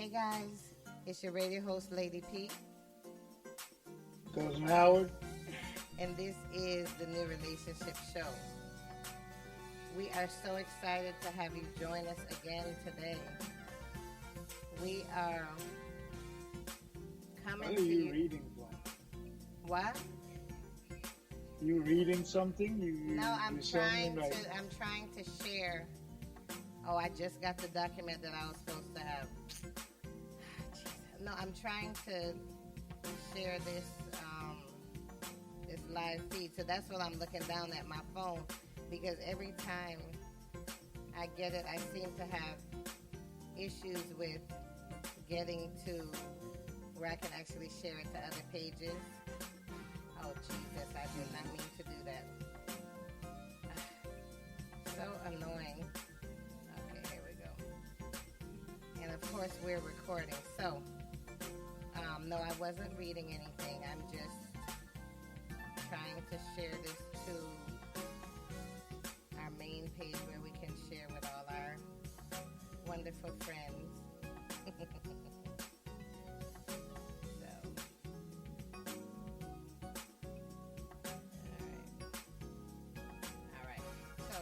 Hey guys, it's your radio host, Lady P, Cousin Howard. and this is the New Relationship Show. We are so excited to have you join us again today. We are coming What to are you you. reading from? What? You reading something? No, You sounding like I'm trying to share. Oh, I just got the document that I was supposed to have. No, I'm trying to share this live feed. So that's what I'm looking down at my phone, because every time I get it, I seem to have issues with getting to where I can actually share it to other pages. Oh Jesus, I did not mean to do that. So annoying. Okay, here we go. And of course we're recording. So no, I wasn't reading anything. I'm just trying to share this to our main page where we can share with all our wonderful friends. So, all right. So,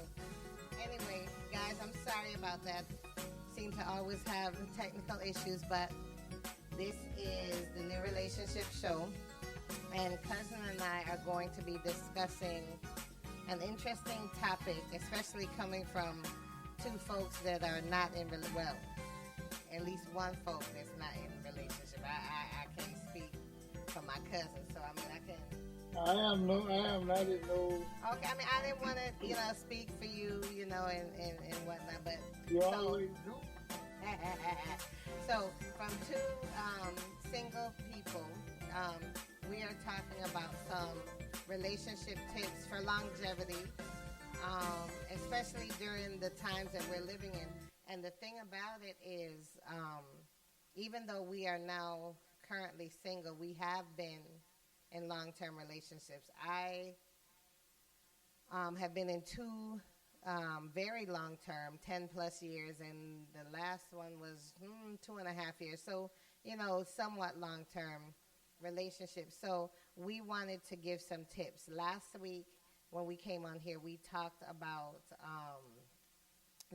anyway, guys, I'm sorry about that. Seem to always have technical issues, but this is the New Relationship Show, and Cousin and I are going to be discussing an interesting topic, especially coming from two folks that are not in, well, at least one folk that's not in a relationship. I can't speak for my cousin, so I mean, I can. I am not in no. Okay, I mean, I didn't want to, speak for you, and whatnot, but You so. always do. So, from two single people, we are talking about some relationship tips for longevity, especially during the times that we're living in. And the thing about it is, even though we are now currently single, we have been in long-term relationships. I have been in two very long term, 10 plus years, and the last one was 2.5 years. So, somewhat long term relationship. So, we wanted to give some tips. Last week, when we came on here, we talked about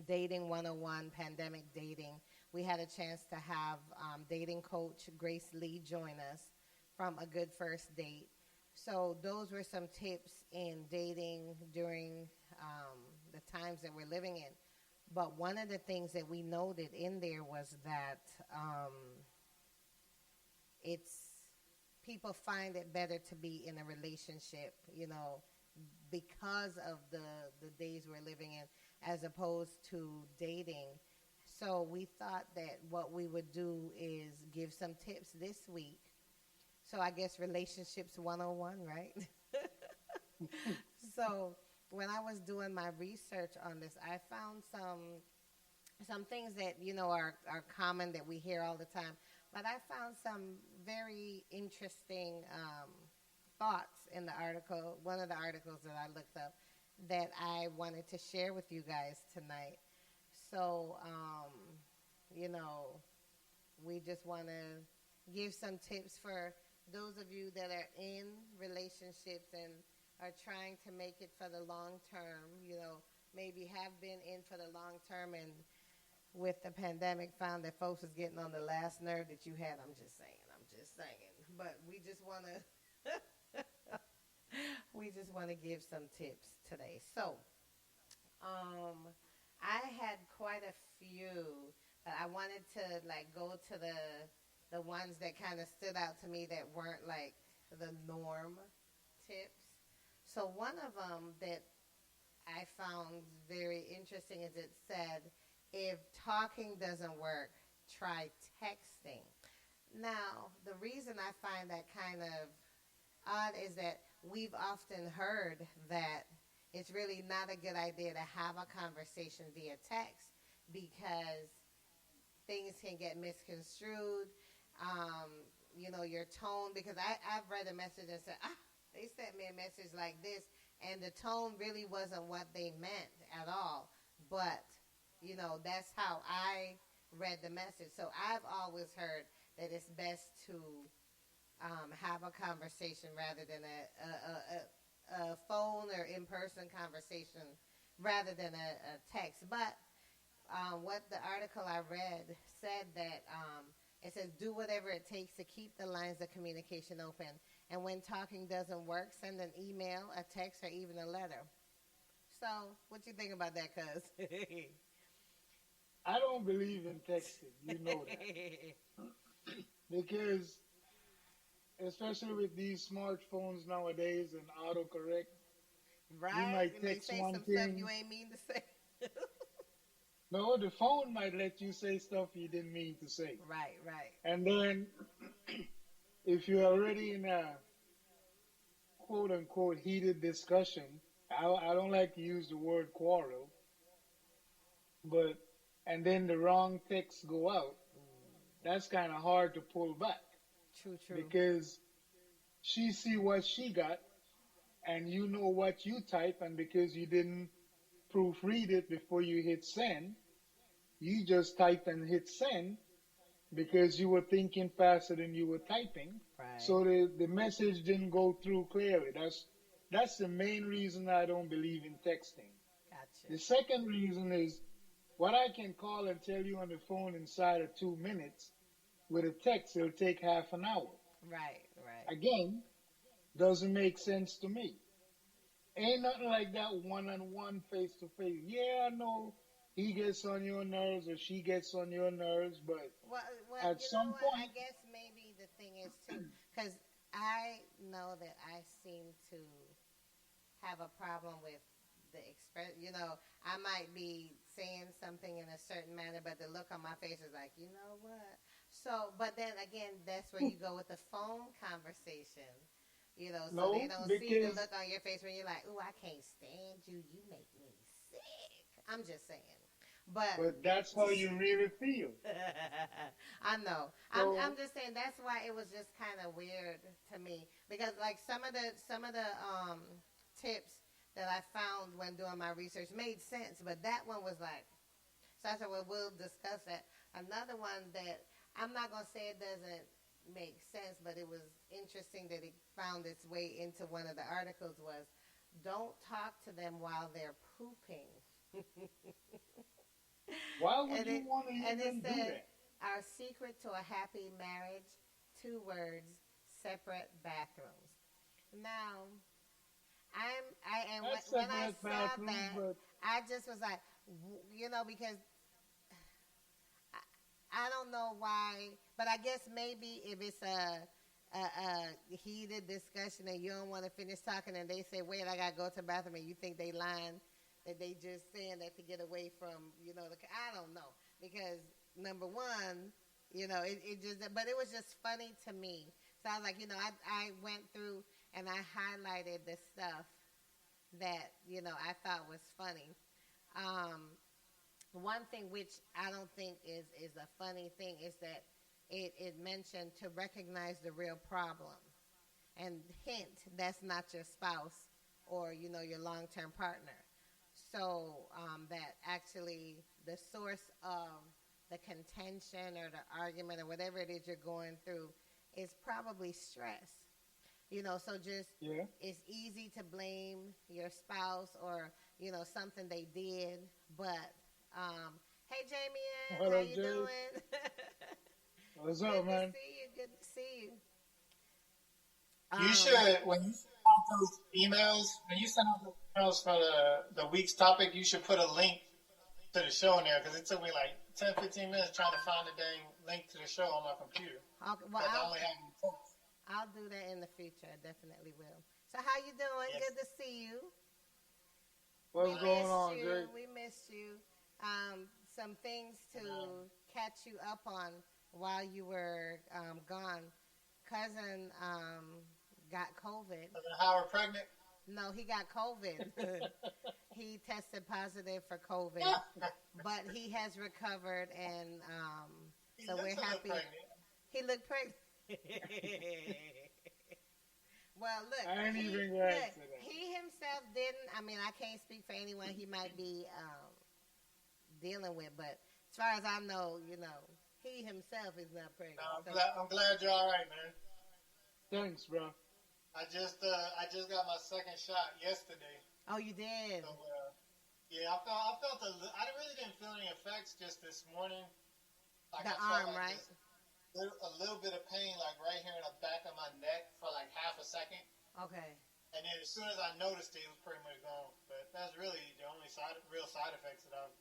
dating 101, pandemic dating. We had a chance to have dating coach Grace Lee join us from A Good First Date. So, those were some tips in dating during the times that we're living in. But one of the things that we noted in there was that it's people find it better to be in a relationship, because of the days we're living in, as opposed to dating. So we thought that what we would do is give some tips this week. So I guess relationships 101, right? So when I was doing my research on this, I found some things that are common that we hear all the time. But I found some very interesting thoughts in the article, one of the articles that I looked up, that I wanted to share with you guys tonight. So, we just want to give some tips for those of you that are in relationships and are trying to make it for the long term, maybe have been in for the long term, and with the pandemic found that folks was getting on the last nerve that you had. I'm just saying. But we just want to give some tips today. So, I had quite a few, but I wanted to go to the ones that kind of stood out to me that weren't like the norm tips. So one of them that I found very interesting is it said, if talking doesn't work, try texting. Now, the reason I find that kind of odd is that we've often heard that it's really not a good idea to have a conversation via text because things can get misconstrued. Your tone, because I've read a message and said, they sent me a message like this, and the tone really wasn't what they meant at all. But, that's how I read the message. So I've always heard that it's best to have a conversation rather than a phone or in person conversation rather than a text. But what the article I read said that it says do whatever it takes to keep the lines of communication open. And when talking doesn't work, send an email, a text, or even a letter. So, what you think about that, cuz? I don't believe in texting. You know that because especially with these smartphones nowadays and autocorrect, you Right? might It may text say one some stuff you thing. ain't mean to say. No, the phone might let you say stuff you didn't mean to say. Right, right. And then if you're already in a quote unquote heated discussion, I don't like to use the word quarrel, but and then the wrong texts go out, that's kind of hard to pull back True, true. because she see what she got and you know what you type, and because you didn't proofread it before you hit send, you just type and hit send because you were thinking faster than you were typing. Right. So the message didn't go through clearly. That's the main reason I don't believe in texting. Gotcha. The second reason is what I can call and tell you on the phone inside of 2 minutes, with a text, it'll take half an hour. Right, right. Again, doesn't make sense to me. Ain't nothing like that one on one, face to face. Yeah, I know he gets on your nerves or she gets on your nerves, but Well, at you know some what? I point, guess maybe the thing is too, because I know that I seem to have a problem with the express. You know, I might be saying something in a certain manner, but the look on my face is like, you know what? So, but then again, that's where you go with the phone conversation. You know, so they no, don't see the because look on your face when you're like, "Ooh, I can't stand you. You make me sick." I'm just saying, but but that's how you really feel. I know. I'm So just saying that's why it was just kind of weird to me because like some of the tips that I found when doing my research made sense, but that one was like so I said, well, we'll discuss that. Another one that I'm not gonna say it doesn't make sense, but it was interesting that it found its way into one of the articles was don't talk to them while they're pooping. why would and you it want to and it even do said that? our secret to a happy marriage, two words, separate bathrooms. Now, That's when I separate saw bathrooms, that, but I just was like, because I don't know why, but I guess maybe if it's a heated discussion and you don't want to finish talking and they say, wait, I got to go to the bathroom and you think they lying, that they just saying that to get away from, I don't know. Because number one, it just, but it was just funny to me. So I was like, I went through and I highlighted the stuff that, I thought was funny. Um, One thing which I don't think is a funny thing is that it mentioned to recognize the real problem and hint that's not your spouse or your long-term partner. So that actually the source of the contention or the argument or whatever it is you're going through is probably stress. So just yeah. it's easy to blame your spouse or something they did, but hey Jamie, What how up, you Jay? doing? What's up, Good to man? see you. Good to see you. You Um, should, when you send out those emails, when you send out those emails for the week's topic, you should put a link to the show in there because it took me like 10, 15 minutes trying to find the dang link to the show on my computer okay, well, because I only have it text. I'll do that in the future. I definitely will. So how you doing? Yes. Good to see you. We What's going missed on, you. Jay? We missed you. Some things to catch you up on while you were gone. Cousin got COVID. Howard pregnant. No, he got COVID. He tested positive for COVID, but he has recovered, and He so we're looks a little happy. pregnant. He looked pregnant. Well, I ain't even gonna look, answer that. he himself didn't. I mean, I can't speak for anyone he might be dealing with, but As far as I know, he himself is not No, pregnant. I'm So, glad. I'm glad you're all right, man. Thanks, bro. I just got my second shot yesterday. oh, you did. So yeah, I felt I really didn't feel any effects just this morning. Like The I felt arm, like right? just a little bit of pain, like right here in the back of my neck for like half a second, Okay. and then as soon as I noticed it, it was pretty much gone. But that's really the only real side effects that I've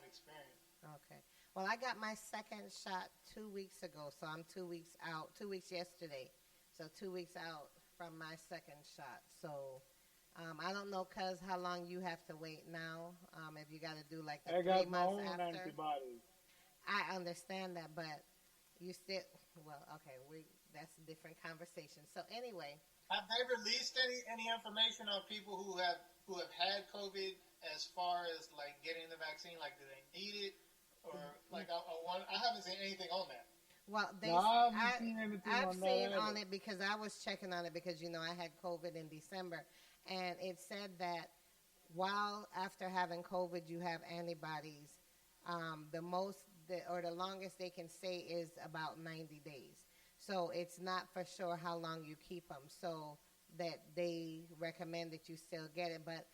experienced. Okay. Well, I got my second shot 2 weeks ago, so I'm 2 weeks out. 2 weeks yesterday, so 2 weeks out from my second shot. So I don't know, cuz how long you have to wait now. If you got to do like the I three got my months own after, antibodies. I understand that, but you still. Well, okay, that's a different conversation. So anyway, Have they released any information on people who have had COVID as far as like getting the vaccine? Like, do they need it, or like I haven't seen anything on that. well, No, I haven't seen anything I've on that seen either. on it because I was checking on it because I had COVID in December, and it said that while after having COVID you have antibodies, the longest they can say is about 90 days. So it's not for sure how long you keep them. So that they recommend that you still get it, but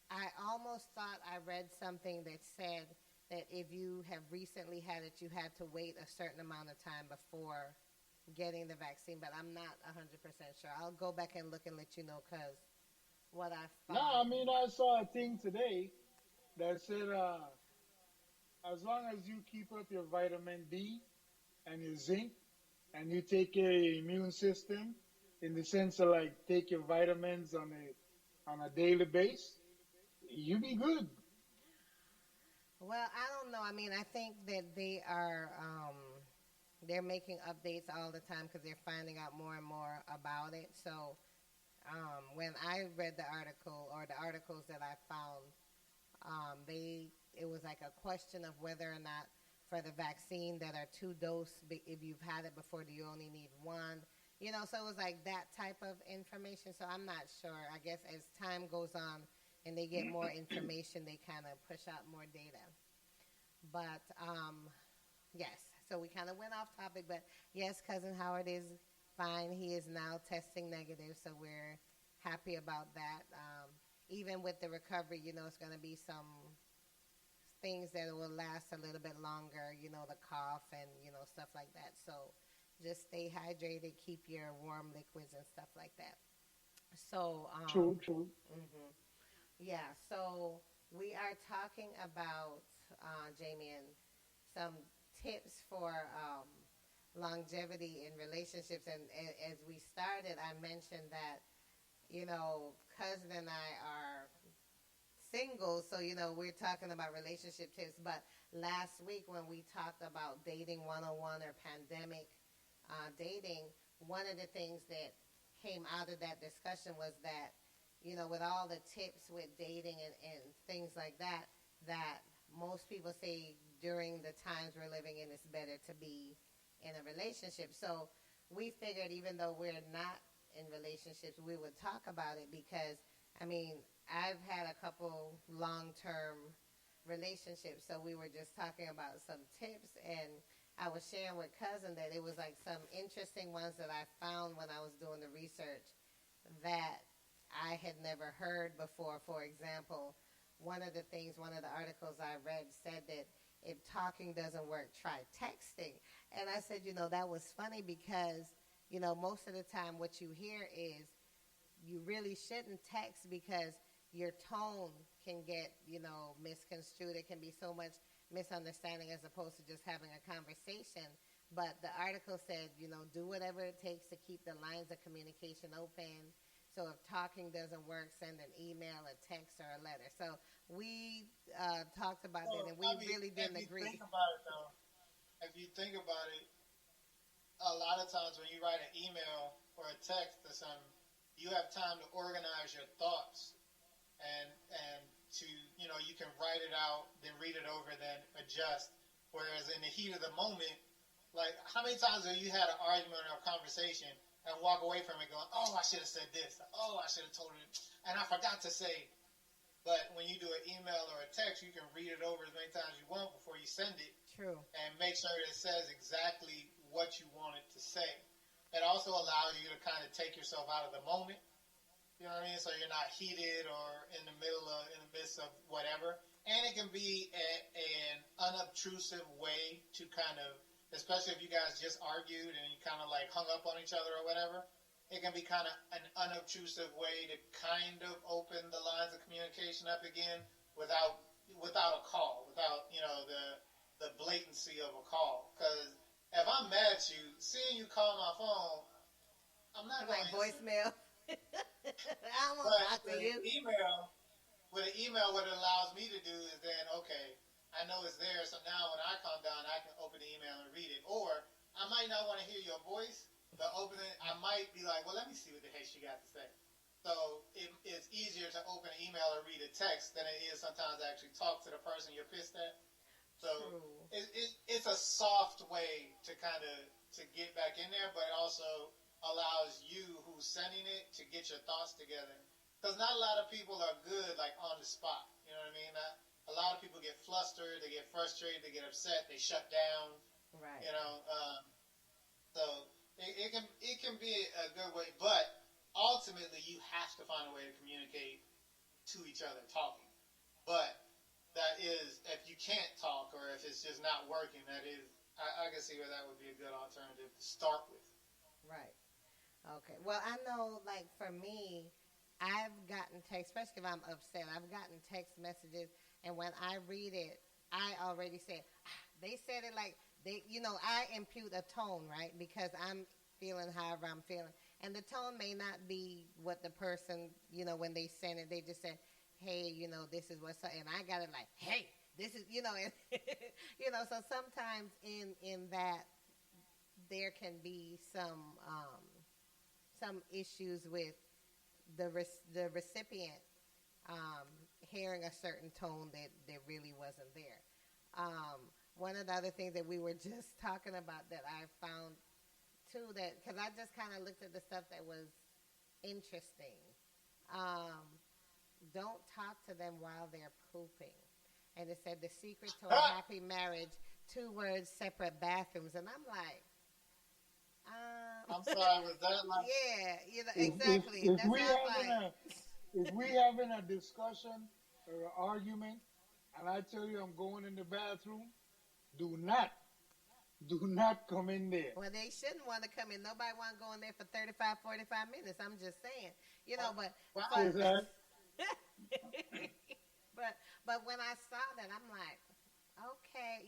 I almost thought I read something that said that if you have recently had it, you had to wait a certain amount of time before getting the vaccine, but I'm not 100% sure. I'll go back and look and let you know because what I No, I found. mean, I saw a thing today that said, as long as you keep up your vitamin D and your zinc, and you take your immune system in the sense of like take your vitamins on a daily basis, you be good. Well, I don't know. I mean, I think that they're making updates all the time because they're finding out more and more about it. So when I read the article or the articles that I found, it was like a question of whether or not for the vaccine that are two dose, if you've had it before, do you only need one? So it was like that type of information. So I'm not sure. I guess as time goes on and they get more information, they kind of push out more data. But yes, so we kind of went off topic. But yes, cousin Howard is fine. He is now testing negative, so we're happy about that. Even with the recovery, it's going to be some things that will last a little bit longer, the cough and, stuff like that. So just stay hydrated, keep your warm liquids and stuff like that. So, True, true. mhm. Yeah, so we are talking about, Jamie, and some tips for longevity in relationships. And as we started, I mentioned that, cousin and I are single, so we're talking about relationship tips. But last week when we talked about dating 101 or pandemic dating, one of the things that came out of that discussion was that with all the tips with dating and things like that, that most people say during the times we're living in, it's better to be in a relationship. So we figured even though we're not in relationships, we would talk about it because, I mean, I've had a couple long-term relationships, so we were just talking about some tips, and I was sharing with cousin that it was like some interesting ones that I found when I was doing the research that I had never heard before. For example, one of the articles I read said that if talking doesn't work, try texting. And I said, that was funny because, most of the time what you hear is you really shouldn't text because your tone can get, misconstrued. It can be so much misunderstanding as opposed to just having a conversation. But the article said, do whatever it takes to keep the lines of communication open. So if talking doesn't work, send an email, a text, or a letter. So we talked about that, and we really didn't agree. If you think about it, a lot of times when you write an email or a text or something, you have time to organize your thoughts and to you can write it out, then read it over, then adjust. Whereas in the heat of the moment, like how many times have you had an argument or a conversation and walk away from it going, oh, I should have said this, oh, I should have told it, and I forgot to say. But when you do an email or a text, you can read it over as many times as you want before you send it, True. and make sure that it says exactly what you want it to say. It also allows you to kind of take yourself out of the moment. You know what I mean? So you're not heated or in the midst of whatever. And it can be an unobtrusive way to kind of, especially if you guys just argued and you kind of like hung up on each other or whatever, it can be kind of an unobtrusive way to kind of open the lines of communication up again without a call, without, the blatancy of a call. Because if I'm mad at you, seeing you call my phone, I'm not going Like voicemail. I won't talk to you. With an email, what it allows me to do is then, okay, I know it's there, so now when I calm down, I can open the email and read it. Or I might not want to hear your voice, but open it, I might be like, well, let me see what the heck she got to say. So it's easier to open an email or read a text than it is sometimes to actually talk to the person you're pissed at. So it's a soft way to kind of to get back in there, but it also allows you who's sending it to get your thoughts together. Because not a lot of people are good like on the spot. You know what I mean? A lot of people get flustered, they get frustrated, they get upset, they shut down. Right. So it can be a good way, but ultimately you have to find a way to communicate to each other talking. But that is, if you can't talk or if it's just not working, that is, I can see where that would be a good alternative to start with. Right. Okay. Well, I know, like, for me, I've gotten text, especially if I'm upset, I've gotten text messages, and when I read it, I already said, they said it like, I impute a tone, right? Because I'm feeling however I'm feeling. And the tone may not be what the person, when they send it, they just said, hey, this is what's up. And I got it like, hey, this is, and, so sometimes in that there can be some issues with the recipient hearing a certain tone that really wasn't there. One of the other things that we were just talking about that I found too, that because I just kind of looked at the stuff that was interesting. Don't talk to them while they're pooping. And it said the secret to a happy marriage, 2 words, separate bathrooms. And I'm like, I'm sorry, was that like... Yeah, exactly. If we having a discussion or an argument, and I tell you I'm going in the bathroom, do not come in there. Well, they shouldn't want to come in. Nobody want to go in there for 35, 45 minutes. I'm just saying, but when I saw that, I'm like, okay,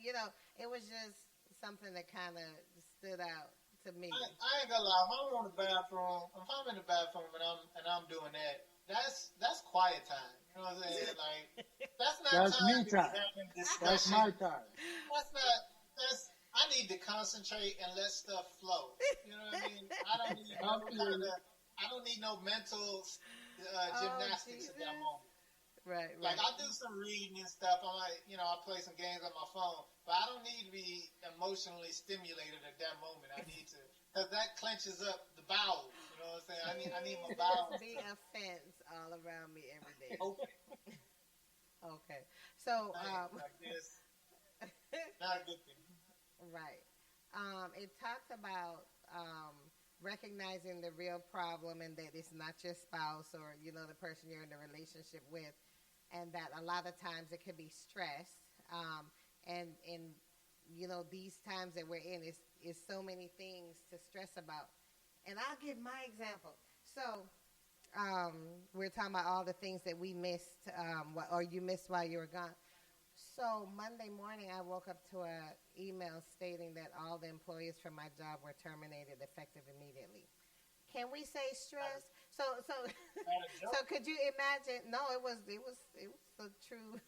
it was just something that kind of stood out to me. I ain't gonna lie. If I'm in the bathroom and I'm doing that, that's quiet time. You know what I'm saying? Like that's not that's time me to time. be having discussion. That's my time. I need to concentrate and let stuff flow. You know what I mean? I don't need no mental gymnastics at that moment. Right. Like I do some reading and stuff. I might, I play some games on my phone, but I don't need to be emotionally stimulated at that moment. I need to, because that clenches up the bowels. You know what I'm saying? I need my bowels. Be a fence all around me every day. Okay. Okay. So like this, not a good thing. Right. It talks about recognizing the real problem and that it's not your spouse or the person you're in a relationship with. And that a lot of times it could be stress. And these times that we're in is so many things to stress about. And I'll give my example. So we're talking about all the things that we missed or you missed while you were gone. So Monday morning I woke up to an email stating that all the employees from my job were terminated effective immediately. Can we say stress? So could you imagine? No, it was a true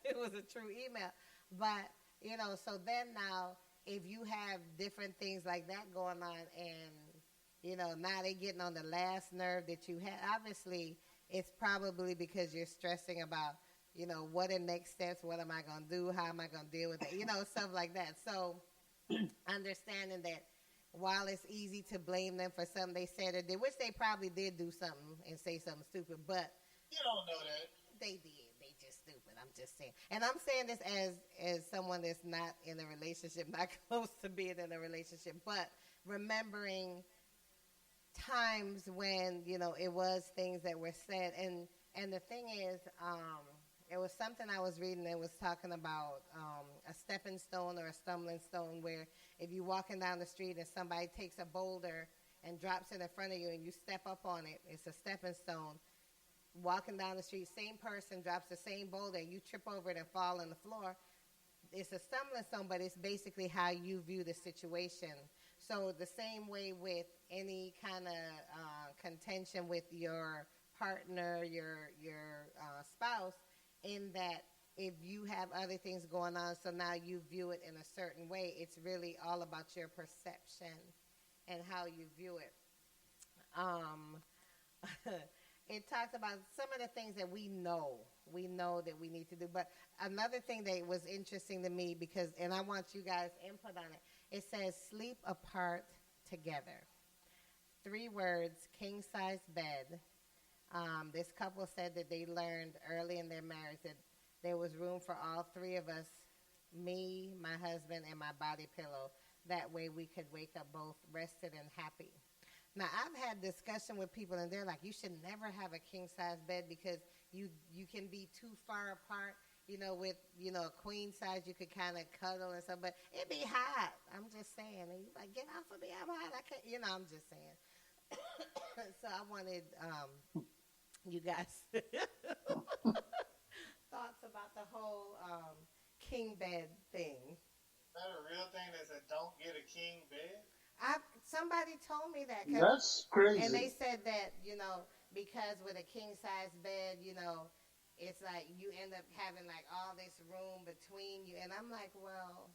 it was a true email. But so then now if you have different things like that going on, and now they getting on the last nerve that you had, obviously it's probably because you're stressing about what are next steps, what am I going to do, how am I going to deal with it, stuff like that. So understanding that while it's easy to blame them for something they said or did, which they probably did do something and say something stupid, but you don't know that. They did. just saying, and I'm saying this as someone that's not in a relationship, not close to being in a relationship, but remembering times when it was things that were said, and the thing is, it was something I was reading that was talking about a stepping stone or a stumbling stone, where if you're walking down the street and somebody takes a boulder and drops it in front of you and you step up on it, it's a stepping stone. Walking down the street, same person drops the same boulder, you trip over it and fall on the floor. It's a stumbling stone, but it's basically how you view the situation. So the same way with any kind of contention with your partner, your spouse, in that if you have other things going on, so now you view it in a certain way, it's really all about your perception and how you view it. Um, it talks about some of the things that we know that we need to do. But another thing that was interesting to me, because, and I want you guys' input on it, it says sleep apart together. 3 words, king size bed. This couple said that they learned early in their marriage that there was room for all 3 of us, me, my husband, and my body pillow. That way we could wake up both rested and happy. Now, I've had discussion with people, and they're like, you should never have a king-size bed because you can be too far apart. With, a queen size, you could kind of cuddle and stuff, but it'd be hot. I'm just saying. And you're like, get off of me, I'm hot. I can't, I'm just saying. So I wanted you guys thoughts about the whole king bed thing. Is that a real thing that said don't get a king bed? Somebody told me that. That's crazy. And they said that, because with a king size bed, it's like you end up having like all this room between you. And I'm like, well,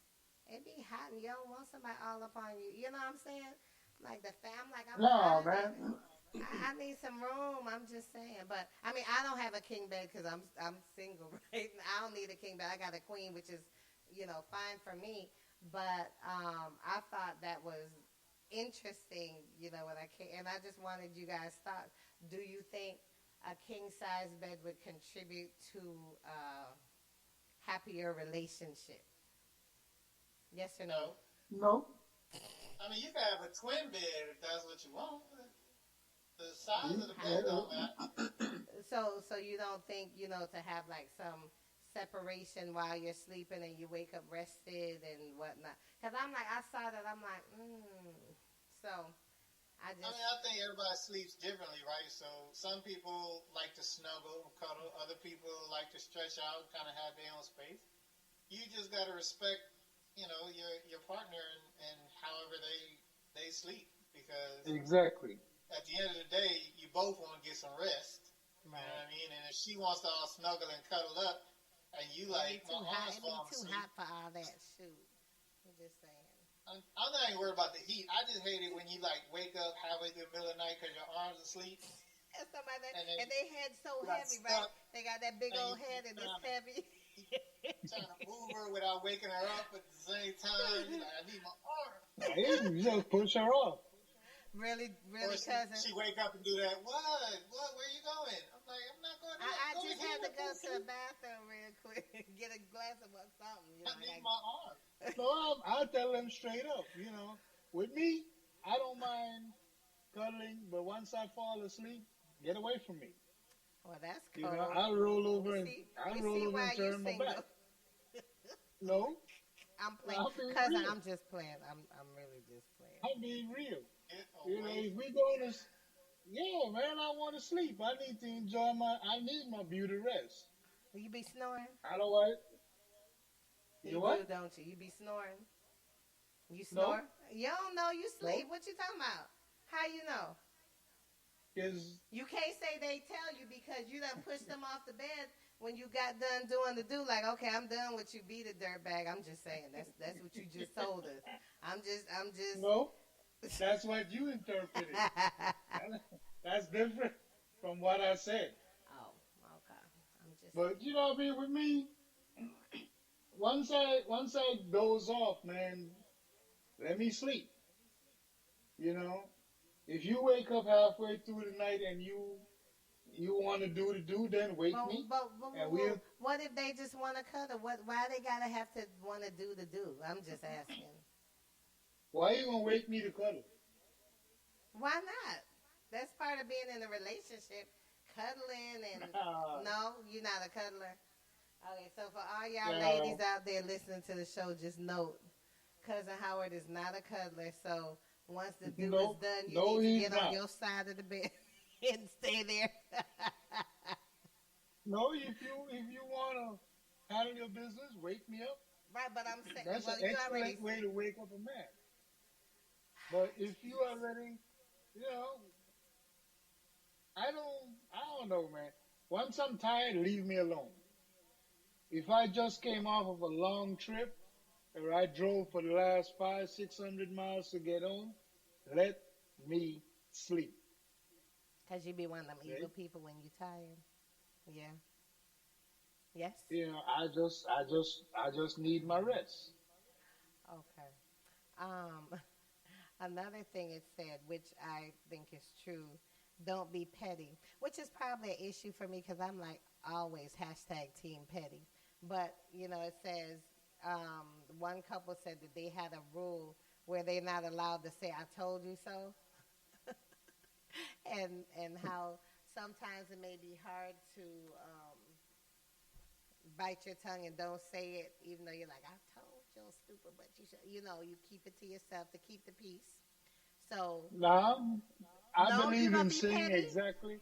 it'd be hot and you don't want somebody all up on you. You know what I'm saying? Like I'm no, man. I need some room. I'm just saying. But I mean, I don't have a king bed because I'm single, right? I don't need a king bed. I got a queen, which is, fine for me. But I thought that was interesting, when I came, and I just wanted you guys' thoughts. Do you think a king size bed would contribute to a happier relationship? Yes or no? No. I mean, you can have a twin bed if that's what you want. The size of the bed don't matter. So you don't think, to have like some separation while you're sleeping and you wake up rested and whatnot? Because I'm like, I saw that, I'm like, So I think everybody sleeps differently, right? So some people like to snuggle, cuddle. Other people like to stretch out, kind of have their own space. You just got to respect, your partner and however they sleep, because exactly. At the end of the day, you both want to get some rest. Right. You know what I mean? And if she wants to all snuggle and cuddle up, and you like, my arms fall asleep. It'd be too hot for all that. Shoot. I'm just saying. I'm not even worried about the heat. I just hate it when you like wake up halfway through the middle of the night because your arms are asleep. And they head so heavy, right? They got that big old head and it's heavy. Trying to move her without waking her up at the same time. You're like, I need my arm. You just push her off. Really, or cousin. She wake up and do that. What? Where you going? I'm like, I'm not going. I just had to go to the bathroom real quick, get a glass of something. I need my arm. So I'll tell them straight up. With me, I don't mind cuddling, but once I fall asleep, get away from me. Well, that's cool. I'll roll over and turn my back. No, I'm playing, cousin. I'm just playing. I'm really just playing. I'm being real. If we going to, man, I want to sleep. I need to enjoy I need my beauty rest. Will you be snoring? I don't want. You what? Do, don't you? You be snoring. You snore? No. You don't know you sleep. No. What you talking about? How you know? You can't say they tell you because you done pushed them off the bed when you got done doing the do. Like, okay, I'm done with you, beat a dirtbag. I'm just saying that's what you just told us. I'm just. No, that's what you interpreted. That's different from what I said. Oh, okay. I'm just. But you know what I mean with me. Once I doze off, man, let me sleep. If you wake up halfway through the night and you want to do the do, then wake But, me, and but we'll. what if they just want to cuddle? Why they gotta have to want to do the do? I'm just asking. Why you gonna wake me to cuddle? Why not? That's part of being in a relationship. Cuddling and no, you're not a cuddler. Okay, so for all y'all ladies No, out there listening to the show, just note, cousin Howard is not a cuddler. So once the do is no, done, you no, need to he's get on not. your side of the bed and stay there. No, if you wanna handle your business, wake me up. Right, but I'm saying, That's an well, you already. excellent way to wake up a man. But if you already, you know, I don't know, man. Once I'm tired, leave me alone. If I just came off of a long trip, or I drove for the last 500, 600 miles to get home, let me sleep. Because you be one of them evil Okay? people when you tired. Yeah. Yes? You know, I just need my rest. Okay. Um, another thing it said, which I think is true, don't be petty, which is probably an issue for me because I'm like always hashtag team petty. But, it says one couple said that they had a rule where they're not allowed to say, I told you so. And how sometimes it may be hard to bite your tongue and don't say it, even though you're like, I told you, stupid, but you should, you keep it to yourself to keep the peace. So, Now, I no, you're believe going in to be saying petty exactly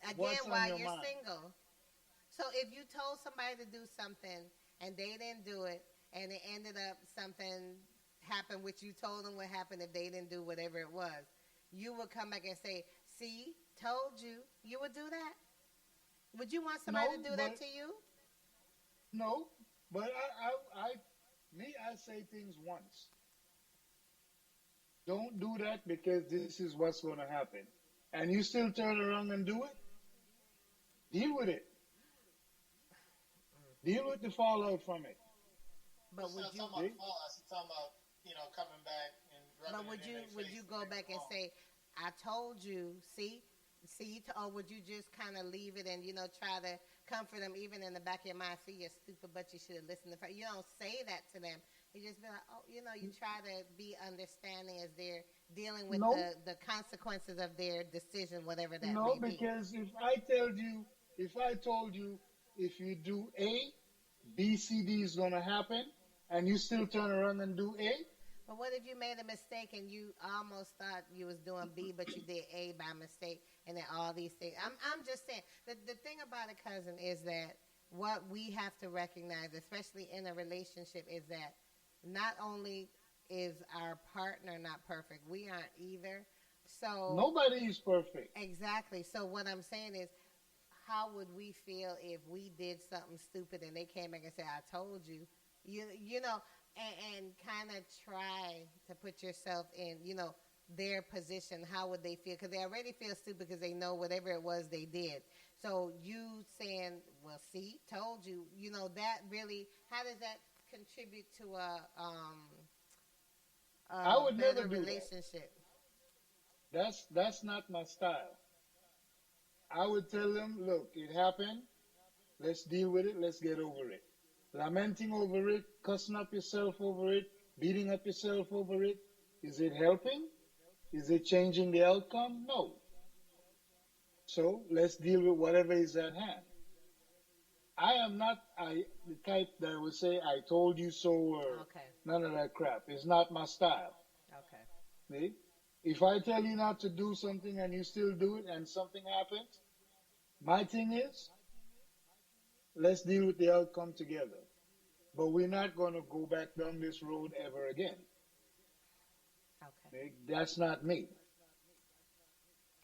again what's on while your you're mind. single. So, if you told somebody to do something and they didn't do it, and it ended up something happened which you told them would happen if they didn't do whatever it was, you would come back and say, see, told you. You would do that? Would you want somebody to No, do that but to you? no, but I say things once. Don't do that because this is what's going to happen. And you still turn around and do it? Deal with it. Deal with the fallout from it. But It's would not you? talking about See? the fall. It's talking about coming back and But rubbing it in their would face you and go bring back them and home. say, I told you, see, or would you just kind of leave it and try to comfort them even in the back of your mind? See, you're stupid, but you should have listened to. You don't say that to them. You just be like, oh, you try to be understanding as they're dealing with No, the consequences of their decision, whatever that no, may be. because if I told you, if you do A, B, C, D is going to happen, and you still turn around and do A, But what if you made a mistake and you almost thought you was doing B, but you did A by mistake, and then all these things? I'm just saying the thing about a cousin is that what we have to recognize, especially in a relationship, is that not only is our partner not perfect, we aren't either. So nobody is perfect. exactly. So what I'm saying is, how would we feel if we did something stupid and they came back and said, "I told you," you know, and kind of try to put yourself in, their position. How would they feel? Because they already feel stupid because they know whatever it was they did. So you saying, "Well, see, told you," that really, how does that contribute to I a would never better do that. relationship? That's not my style. I would tell them, look, it happened. Let's deal with it. Let's get over it. Lamenting over it, cussing up yourself over it, beating up yourself over it. Is it helping? Is it changing the outcome? No. So let's deal with whatever is at hand. I am not the type that would say, I told you so, or Okay. none of that crap. It's not my style. Okay. See? If I tell you not to do something and you still do it and something happens, my thing is, let's deal with the outcome together. But we're not going to go back down this road ever again. Okay. See? That's not me.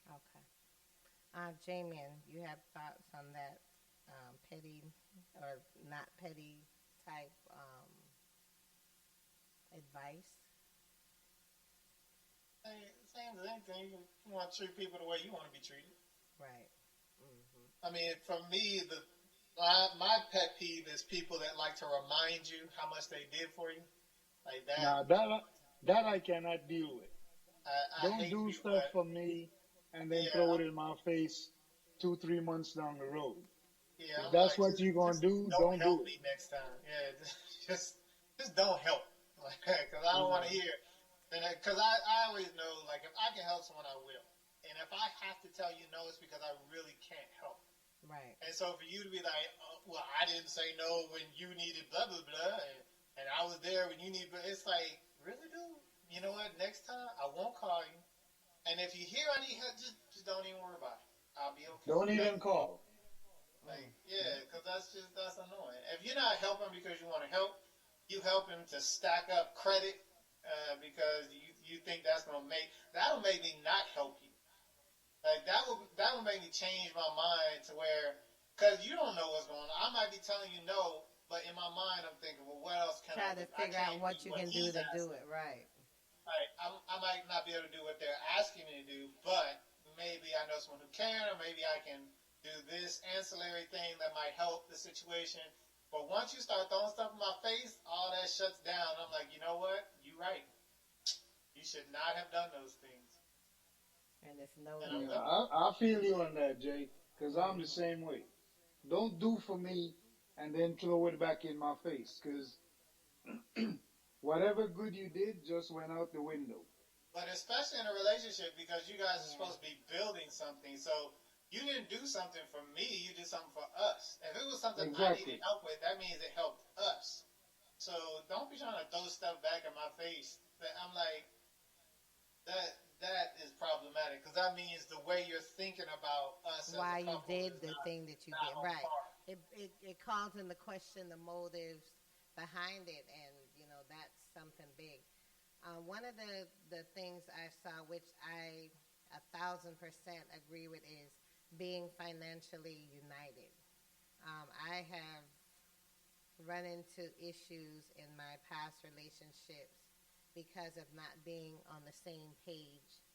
Okay. Jamian, you have thoughts on that petty or not petty type advice? Same as anything. You want to treat people the way you want to be treated. Right. Hmm. I mean, for me, my pet peeve is people that like to remind you how much they did for you. Like that, Now, that I cannot deal with. I Don't hate do people stuff that, for me and then throw yeah, it in my face 2 3 months down the road. Yeah, If I'm that's like, what you're gonna just do, don't don't help do it. me next time. Yeah, just don't help. Like, because I don't want to Right. hear. Because I always know, like, if I can help someone, I will. And if I have to tell you no, it's because I really can't help. Right. And so for you to be like, oh, well, I didn't say no when you needed blah blah blah, and I was there when you needed, but it's like, really, dude? You know what? Next time I won't call you. And if you hear I need help, just don't even worry about it. I'll be okay. Don't even call. Mm. Like, yeah, because that's annoying. If you're not helping because you want to help, you help him to stack up credit because you think that'll make me not help you. Like that will make me change my mind to where, because you don't know what's going on. I might be telling you no, but in my mind I'm thinking, well, what else can I Try do? to I figure out can't do what you what can do he's to do asking. it right. Right, I might not be able to do what they're asking me to do, but maybe I know someone who can, or maybe I can do this ancillary thing that might help the situation. But once you start throwing stuff in my face, all that shuts down. I'm like, you know what? You're right. You should not have done those things. And it's no And I'm Yeah, done. no. I feel you on that, Jay, because I'm the Hmm. same way. Don't do for me and then throw it back in my face, because whatever good you did just went out the window. But especially in a relationship, because you guys are Yeah. supposed to be building something. So you didn't do something for me, you did something for us. If it was something I needed Exactly. help with, that means it helped us. So don't be trying to throw stuff back in my face. I'm like, that is problematic because that means the way you're thinking about us as a Why you couple did is the thing that you not did. on Right. par. It calls into question the motives behind it, and that's something big. One of the things I saw, which I 1,000% agree with, is being financially united. I have run into issues in my past relationships because of not being on the same page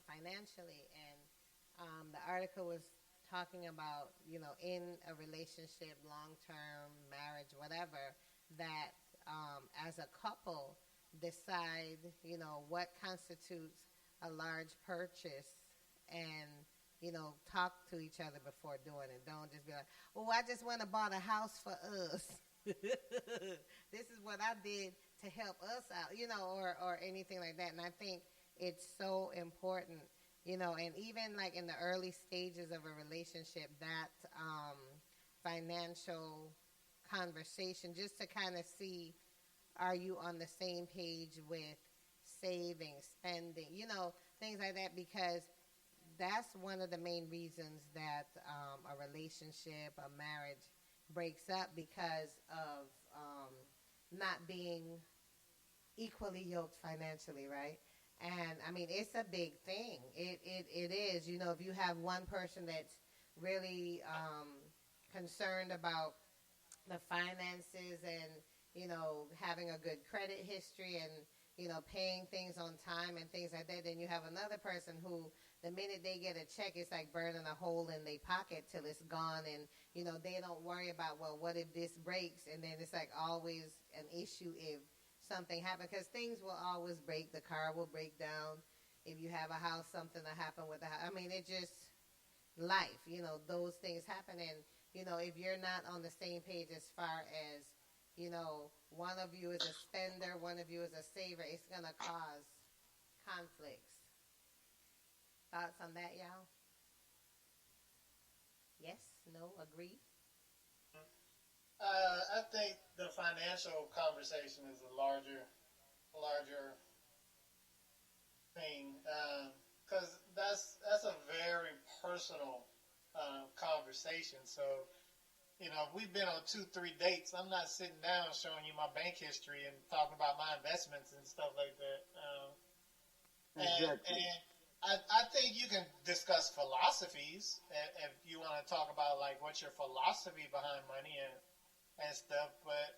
financially. And the article was talking about, in a relationship, long term, marriage, whatever, that as a couple decide, what constitutes a large purchase, and, talk to each other before doing it. Don't just be like, oh, I just went and bought a house for us. This is what I did to help us out, or anything like that. And I think it's so important, and even like in the early stages of a relationship, that financial conversation, just to kind of see, are you on the same page with saving, spending, things like that, because that's one of the main reasons that a relationship, a marriage breaks up, because of not being equally yoked financially, right? And I mean, it's a big thing. It is. If you have one person that's really concerned about the finances, and having a good credit history, and paying things on time and things like that, then you have another person who, the minute they get a check, it's like burning a hole in their pocket till it's gone. And they don't worry about, well, what if this breaks? And then it's like always an issue if something happens, because things will always break. The car will break down. If you have a house, something will happen with the house. I mean, it just, life, those things happen. And if you're not on the same page as far as, one of you is a spender, one of you is a saver, it's gonna cause conflicts. Thoughts on that, y'all? Yes, no, agree? I think the financial conversation is a larger thing because that's a very personal conversation. So if we've been on 2 3 dates, I'm not sitting down showing you my bank history and talking about my investments and stuff like that. Exactly. And I think you can discuss philosophies if you want to talk about like what's your philosophy behind money and stuff. But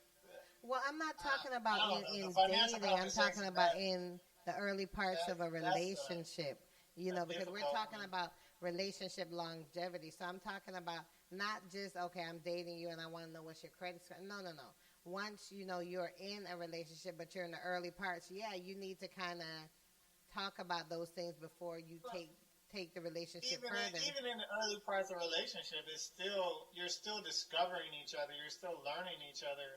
Well, I'm not talking I about don't know. in The financial dating. I'm talking conversation about in the early parts of a that's relationship. a Because we're difficult talking one. about relationship longevity. So I'm talking about not just, okay, I'm dating you and I want to know what's your credit score. No, no, no. Once you're in a relationship, but you're in the early parts, yeah, you need to kind of talk about those things before you take take the relationship even further. even in the early parts of a relationship, it's still you're still discovering each other. You're still learning each other,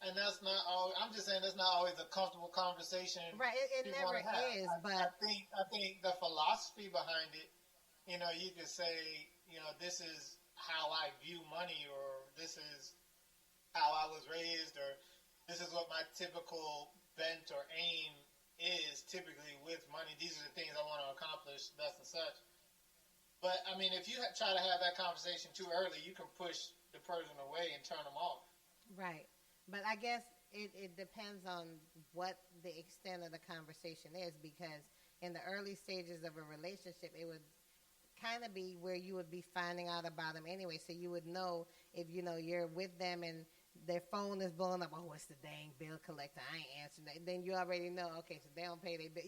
and that's not all. I'm just saying that's not always a comfortable conversation Right, it people never want to have. is, I but think the philosophy behind it, you could say, this is how I view money, or this is how I was raised, or this is what my typical bent or aim is typically with money. These are the things I want to accomplish, thus and such. But I mean, if you try to have that conversation too early, you can push the person away and turn them off. right. But I guess it depends on what the extent of the conversation is, because in the early stages of a relationship, it would kind of be where you would be finding out about them anyway. So you would know if you're with them and their phone is blowing up. Oh, what's the dang bill collector? I ain't answering that. Then you already know. Okay, so they don't pay their bill.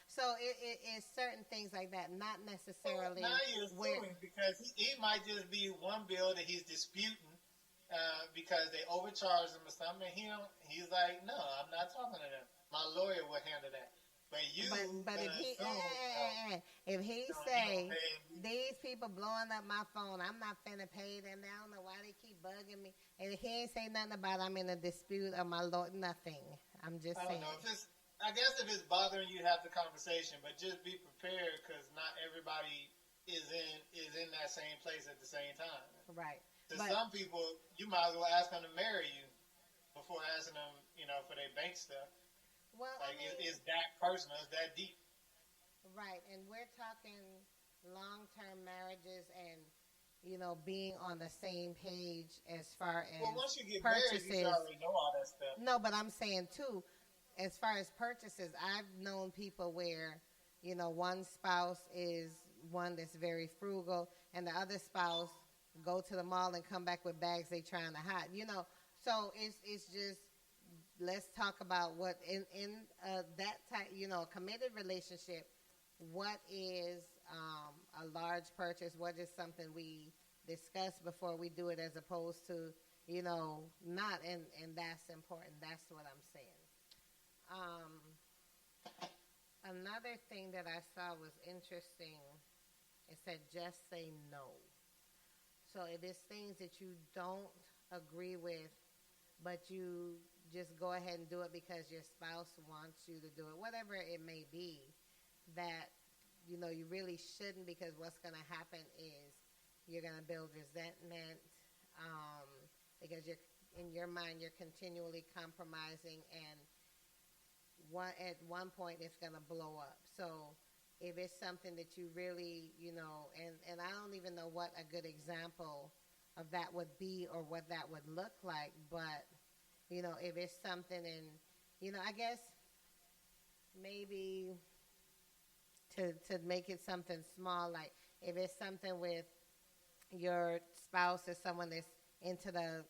So it's certain things like that. Not necessarily. Well, now you're assuming, because he might just be one bill that he's disputing because they overcharged him or something. And he's like, no, I'm not talking to them. My lawyer will handle that. But if he say these people blowing up my phone, I'm not finna pay them. I don't know why they keep bugging me. And he ain't say nothing about I'm in a dispute or my lawyer, nothing. I'm just saying. I don't know. I guess if it's bothering you, have the conversation, but just be prepared, because not everybody is in that same place at the same time. Right. To some people, you might as well ask them to marry you before asking them, for their bank stuff. Well, it's that personal, it's that deep. Right, and we're talking long-term marriages and, being on the same page as far as once you get purchases. Married, you already know all that stuff. No, but I'm saying, too, as far as purchases, I've known people where, one spouse is one that's very frugal, and the other spouse go to the mall and come back with bags they trying to hide. So it's just, let's talk about what in that type, committed relationship, what is a large purchase, what is something we discuss before we do it, as opposed to not, and that's important. That's what I'm saying. Another thing that I saw was interesting. It said just say no. So it is things that you don't agree with, but you just go ahead and do it because your spouse wants you to do it, whatever it may be, that you really shouldn't, because what's going to happen is you're going to build resentment, because you're in your mind you're continually compromising, and at one point it's going to blow up. So if it's something that you really, and I don't even know what a good example of that would be or what that would look like, but, if it's something, and, I guess maybe to make it something small, like if it's something with your spouse is someone that's into the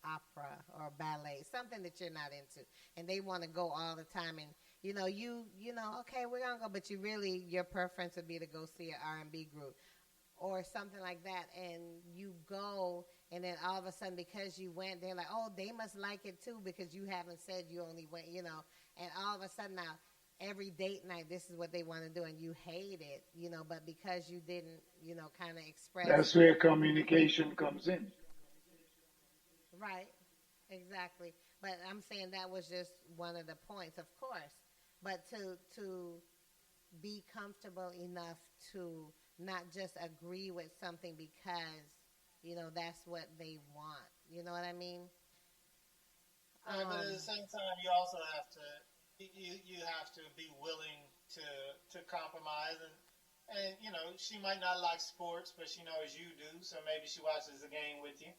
opera or ballet, something that you're not into, and they want to go all the time, and okay, we're gonna go, but your preference would be to go see an R&B group or something like that, and you go, and then all of a sudden, because you went, they're like, oh, they must like it too, because you haven't said you only went, and all of a sudden now every date night this is what they want to do, and you hate it, but because you didn't kind of express. That's where communication comes in. Right, exactly. But I'm saying that was just one of the points, of course. But to be comfortable enough to not just agree with something because, that's what they want. You know what I mean? Right, but at the same time, you also have to be willing to compromise, and she might not like sports, but she knows you do, so maybe she watches a game with you.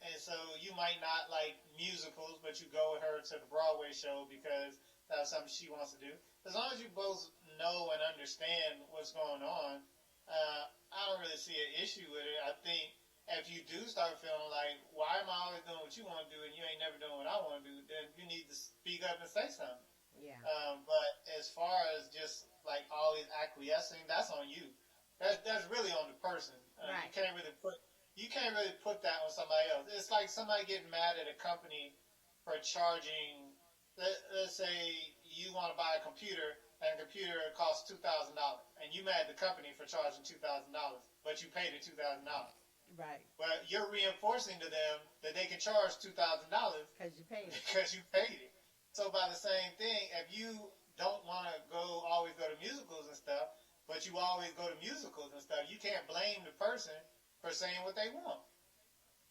And so you might not like musicals, but you go with her to the Broadway show because that's something she wants to do. As long as you both know and understand what's going on, I don't really see an issue with it. I think if you do start feeling like, why am I always doing what you want to do and you ain't never doing what I want to do, then you need to speak up and say something. Yeah. But as far as just like always acquiescing, that's on you. That's really on the person. Right. You can't really put that on somebody else. It's like somebody getting mad at a company for charging. Let's say you want to buy a computer and a computer costs $2,000, and you mad at the company for charging $2,000, but you paid it $2,000. Right. Well, you're reinforcing to them that they can charge $2,000 Because you paid it. because you paid it. So by the same thing, if you don't want to always go to musicals and stuff, but you always go to musicals and stuff, you can't blame the person for saying what they want.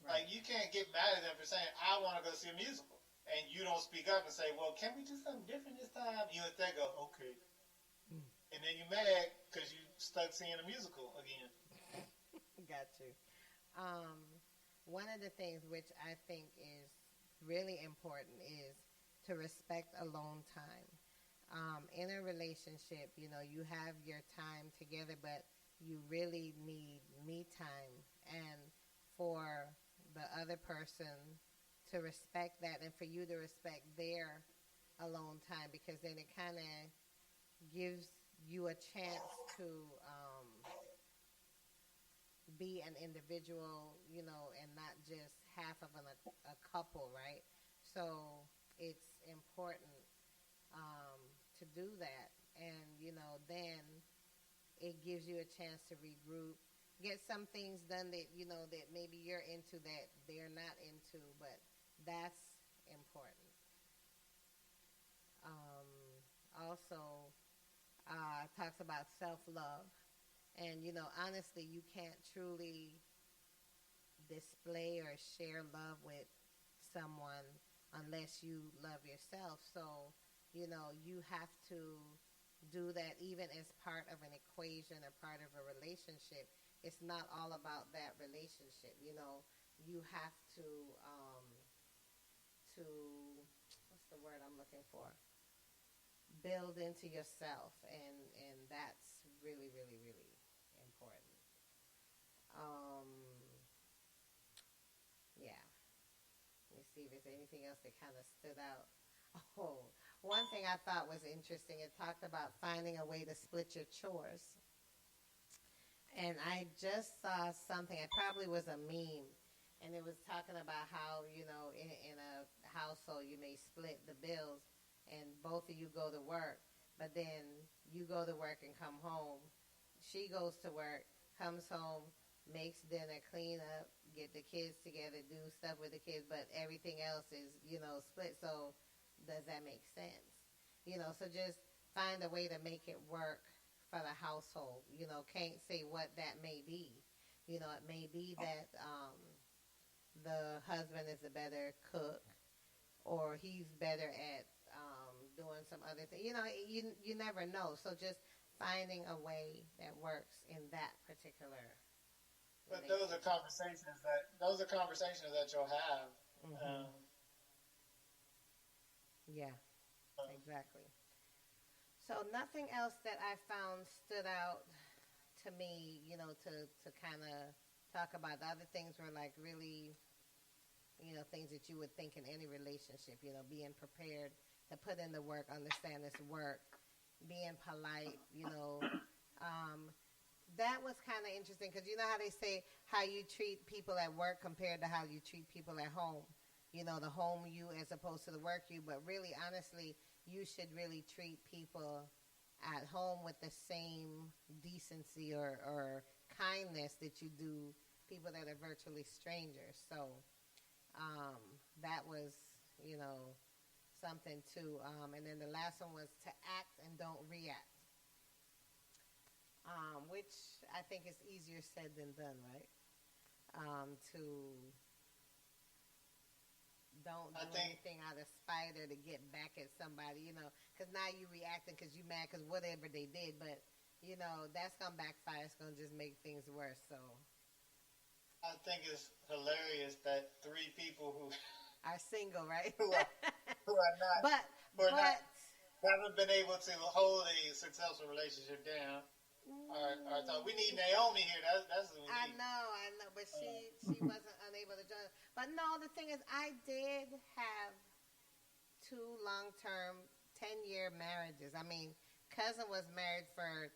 Right. Like, you can't get mad at them for saying, I want to go see a musical. And you don't speak up and say, well, can we do something different this time? You instead go, okay. And then you're mad because you stuck seeing a musical again. Got you. One of the things which I think is really important is to respect alone time. In a relationship, you have your time together, but you really need me time, and for the other person to respect that, and for you to respect their alone time, because then it kind of gives you a chance to be an individual, and not just half of a couple, right? So it's important to do that, and then it gives you a chance to regroup, get some things done that that maybe you're into that they're not into, but that's important. Also, talks about self-love, and honestly, you can't truly display or share love with someone unless you love yourself. So you have to do that even as part of an equation, a part of a relationship. It's not all about that relationship. You have to what's the word I'm looking for? Build into yourself, and that's really, really, really important. Yeah. Let me see if there's anything else that kind of stood out. Oh, one thing I thought was interesting, it talked about finding a way to split your chores. And I just saw something, it probably was a meme, and it was talking about how, in a household you may split the bills and both of you go to work, but then you go to work and come home. She goes to work, comes home, makes dinner, clean up, get the kids together, do stuff with the kids, but everything else is, split. So does that make sense? So just find a way to make it work for the household. Can't say what that may be. It may be that the husband is a better cook, or he's better at doing some other thing. You never know. So just finding a way that works in that particular. But those are conversations that you'll have. Mm-hmm. Yeah, exactly. So nothing else that I found stood out to me, to kind of talk about. The other things were like really, things that you would think in any relationship, being prepared to put in the work, understand this work, being polite, that was kind of interesting, because how they say how you treat people at work compared to how you treat people at home. The home you as opposed to the work you, but really, honestly, you should really treat people at home with the same decency or kindness that you do people that are virtually strangers. So that was, something too. And then the last one was to act and don't react, which I think is easier said than done, right? To don't do anything out of spite or to get back at somebody, because now you reacting because you mad because whatever they did, but that's gonna backfire. It's gonna just make things worse. So I think it's hilarious that 3 people who are single, right? who are not, haven't been able to hold a successful relationship down. We need Naomi here. That's what we need. I know, but she wasn't unable to join. But no, the thing is, I did have 2 long-term 10-year marriages. I mean, cousin was married for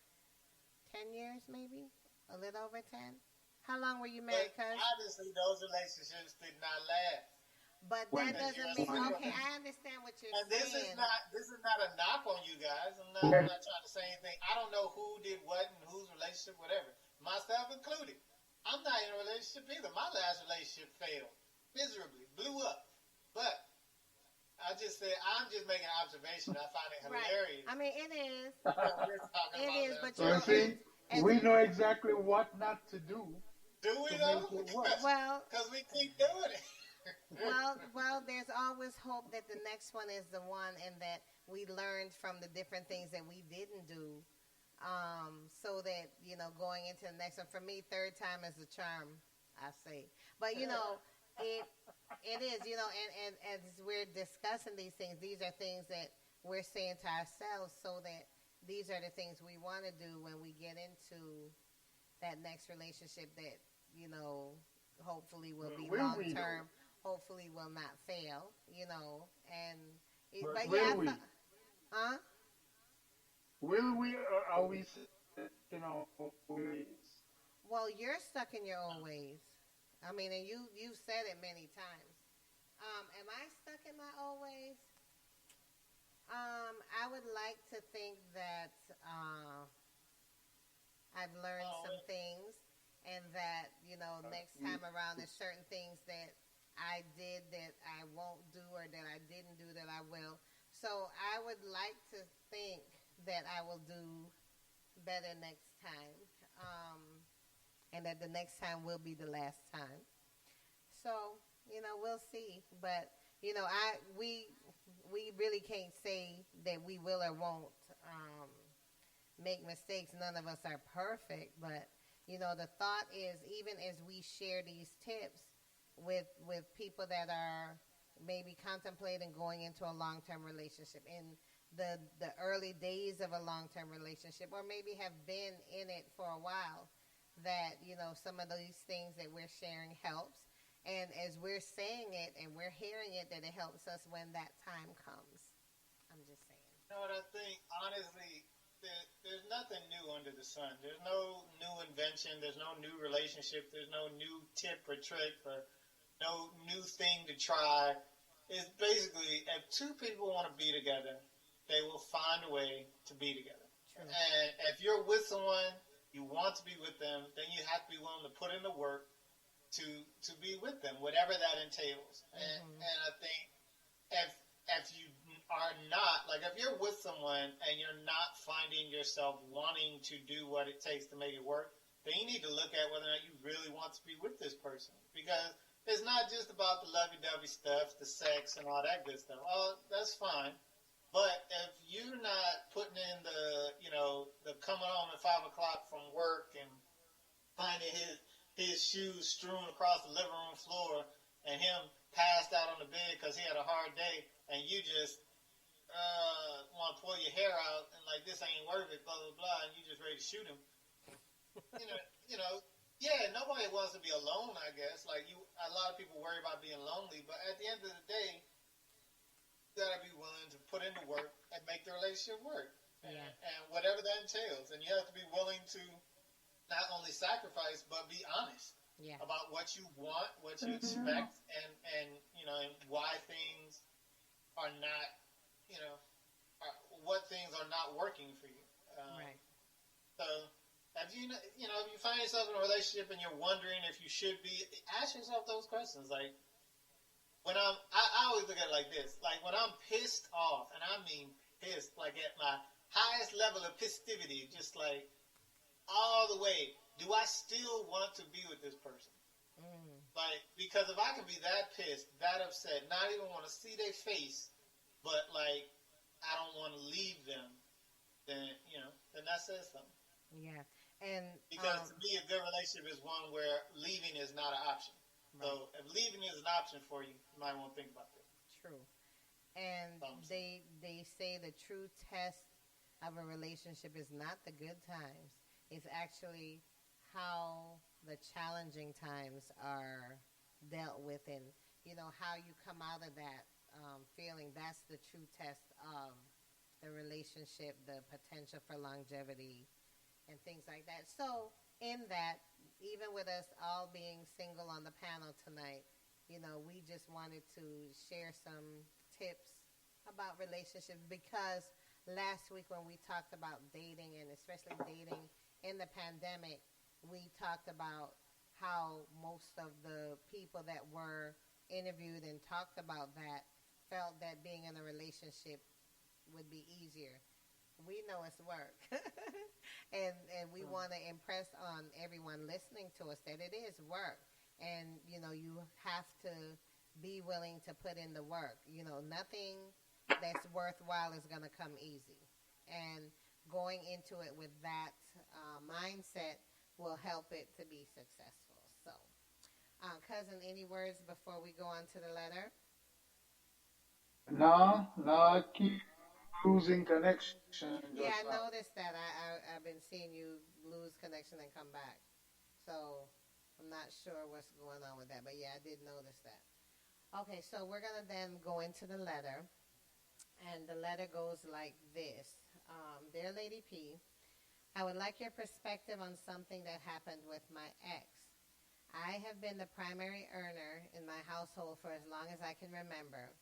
10 years, maybe a little over 10. How long were you married, But cousin? obviously, those relationships did not last. But that When, And you doesn't mean when, okay. I understand what you're and saying. this is not a knock on you guys. I'm when, not trying to say anything. I don't know who did what and whose relationship, whatever. Myself included. I'm not in a relationship either. My last relationship failed miserably, blew up. But I just said I'm just making an observation. I find it Right. hilarious. I mean, it is. We're talking It about is. them But so you see, as we know exactly what not to do do we to though? make it work. well, Because we keep doing it. well, there's always hope that the next one is the one, and that we learned from the different things that we didn't do, so that going into the next one. For me, third time is the charm, I say. But it it is, and as we're discussing these things, these are things that we're saying to ourselves, so that these are the things we want to do when we get into that next relationship that hopefully will be Will long we though? term, hopefully will not fail, and But but yeah, will we? huh? Will we, or are we in our ways? Well, you're stuck in your own ways. I mean, and you've said it many times. Am I stuck in my old ways? I would like to think that I've learned some things, and that next time around, there's certain things that I did that I won't do, or that I didn't do that I will. So I would like to think that I will do better next time, and that the next time will be the last time. So we'll see. But we really can't say that we will or won't make mistakes. None of us are perfect, but the thought is, even as we share these tips with people that are maybe contemplating going into a long-term relationship, in the early days of a long-term relationship, or maybe have been in it for a while, that some of these things that we're sharing helps, and as we're saying it and we're hearing it, that it helps us when that time comes. I'm just saying. You know what I think? Honestly, there's nothing new under the sun. There's no new invention. There's no new relationship. There's no new tip or trick or no new thing to try. It's basically, if two people want to be together, they will find a way to be together. True. And if you're with someone, you want to be with them, then you have to be willing to put in the work to be with them, whatever that entails. And I think if you are not, like, if you're with someone and you're not finding yourself wanting to do what it takes to make it work, then you need to look at whether or not you really want to be with this person. Because it's not just about the lovey-dovey stuff, the sex and all that good stuff. Oh, that's fine. But if you're not putting in the coming home at 5 o'clock from work and finding his shoes strewn across the living room floor and him passed out on the bed because he had a hard day, and you just want to pull your hair out and like, this ain't worth it, blah blah blah, and you just ready to shoot him. Yeah, nobody wants to be alone. I guess a lot of people worry about being lonely, but at the end of the day, you gotta be willing to put in the work and make the relationship work, and whatever that entails, and you have to be willing to not only sacrifice but be honest about what you want, what you expect, and why things are not, what things are not working for you. Right. So if if you find yourself in a relationship and you're wondering if you should be, ask yourself those questions. Like, I always look at it like this. Like, when I'm pissed off, and I mean pissed, like at my highest level of festivity, just like all the way, do I still want to be with this person? Like, because if I can be that pissed, that upset, not even want to see their face, but like, I don't want to leave them, then that says something. Yeah. And because to me, a good relationship is one where leaving is not an option. Right. So if leaving is an option for you, you might want to think about that. True. And they say the true test of a relationship is not the good times. It's actually how the challenging times are dealt with, and how you come out of that feeling. That's the true test of the relationship, the potential for longevity, and things like that. So in that, even with us all being single on the panel tonight, we just wanted to share some tips about relationships because last week when we talked about dating and especially dating in the pandemic, we talked about how most of the people that were interviewed and talked about that felt that being in a relationship would be easier. We know it's work. and we want to impress on everyone listening to us that it is work. And, you have to be willing to put in the work. Nothing that's worthwhile is going to come easy. And going into it with that mindset will help it to be successful. So, cousin, any words before we go on to the letter? No, no, I keep losing connection Yeah, just I now. noticed that. I've been seeing you lose connection and come back. So I'm not sure what's going on with that. But yeah, I did notice that. Okay, so we're going to then go into the letter. And the letter goes like this. Dear Lady P, I would like your perspective on something that happened with my ex. I have been the primary earner in my household for as long as I can remember.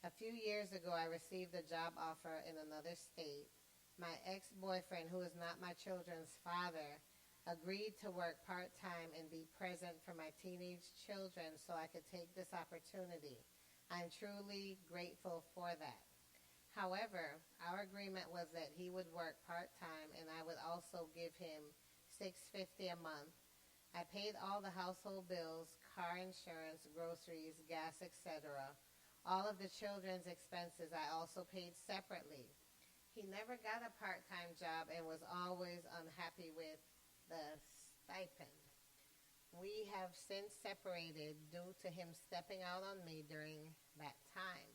A few years ago, I received a job offer in another state. My ex-boyfriend, who is not my children's father, agreed to work part-time and be present for my teenage children so I could take this opportunity. I'm truly grateful for that. However, our agreement was that he would work part-time and I would also give him $650 a month. I paid all the household bills, car insurance, groceries, gas, etc. All of the children's expenses I also paid separately. He never got a part-time job and was always unhappy with the stipend. We have since separated due to him stepping out on me during that time.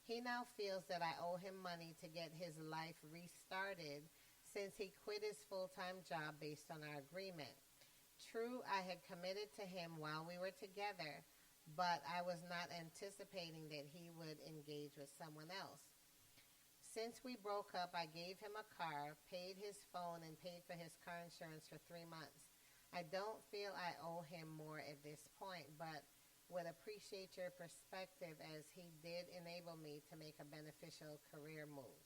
He now feels that I owe him money to get his life restarted since he quit his full-time job based on our agreement. True, I had committed to him while we were together, but I was not anticipating that he would engage with someone else. Since we broke up, I gave him a car, paid his phone, and paid for his car insurance for 3 months. I don't feel I owe him more at this point, but would appreciate your perspective as he did enable me to make a beneficial career move.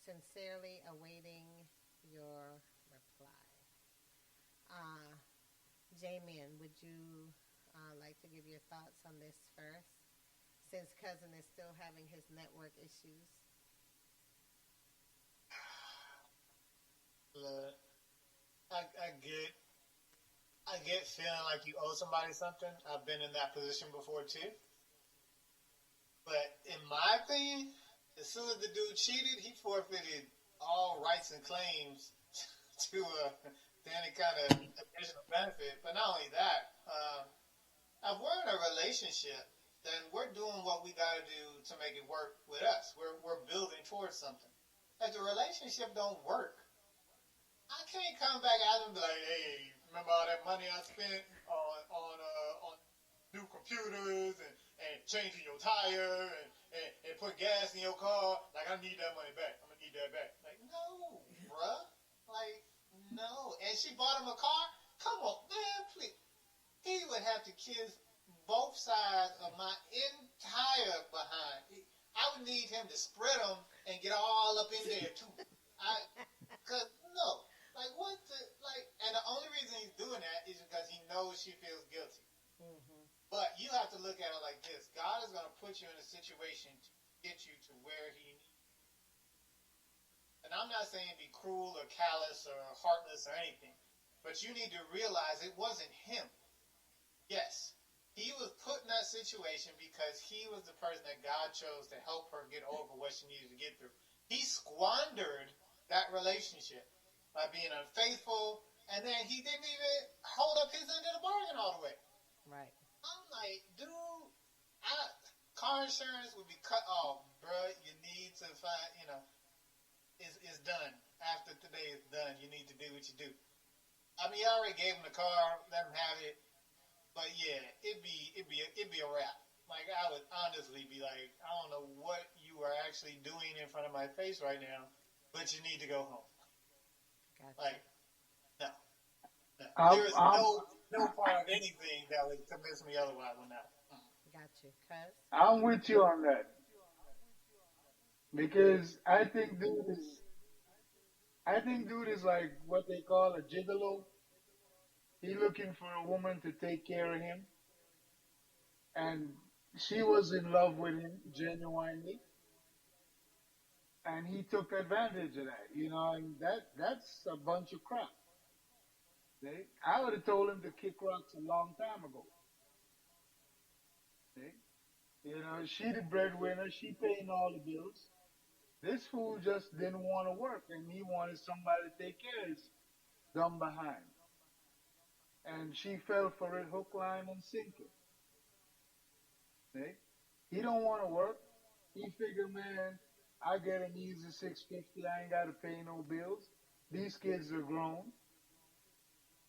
Sincerely awaiting your reply. Uh, Jamian, would you like to give your thoughts on this first? Since cousin is still having his network issues. Look, I get feeling like you owe somebody something. I've been in that position before too. But in my opinion, as soon as the dude cheated, he forfeited all rights and claims to any kind of additional benefit. But not only that, if we're in a relationship, then we're doing what we got to do to make it work with us. We're building towards something. If the relationship don't work, I can't come back at him and be like, hey, remember all that money I spent on new computers and changing your tire and put gas in your car? Like, I need that money back. I'm going to need that back. Like, no, bruh. Like, no. And she bought him a car? Come on, man, please. He would have to kiss both sides of my entire behind. I would need him to spread them and get all up in there, too. Cause, no. Like, what the, like, and the only reason he's doing that is because he knows she feels guilty. Mm-hmm. But you have to look at it like this. God is going to put you in a situation to get you to where he needs. And I'm not saying be cruel or callous or heartless or anything, but you need to realize it wasn't him. Yes, he was put in that situation because he was the person that God chose to help her get over what she needed to get through. He squandered that relationship by being unfaithful, and then he didn't even hold up his end of the bargain all the way. Right. I'm like, dude, car insurance would be cut off, bro. You need to find, it's done. After today is done, you need to do what you do. I mean, I already gave him the car, let him have it, but yeah, it'd be a wrap. Like, I would honestly be like, I don't know what you are actually doing in front of my face right now, but you need to go home. Gotcha. Like, no. I'm, There is I'm, no no part of anything that would convince me otherwise on that. Got you, cuz. I'm with you on that because I think dude is like what they call a gigolo. He looking for a woman to take care of him, and she was in love with him genuinely, and he took advantage of that. And that's a bunch of crap. See? I would have told him to kick rocks a long time ago. See? She the breadwinner, she paying all the bills. This fool just didn't want to work, and he wanted somebody to take care of his dumb behind. And she fell for it hook, line, and sinker. See? He don't want to work. He figured, man, I get an easy 650. I ain't got to pay no bills. These kids are grown.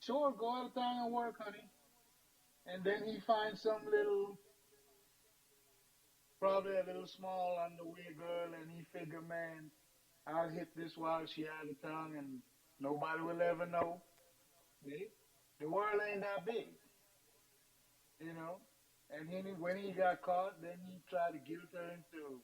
Sure, go out of town and work, honey. And then he finds some little, probably a little small underwear girl, and he figure, man, I'll hit this while she out of town, and nobody will ever know. See? The world ain't that big, you know. And when he got caught, then he tried to guilt her into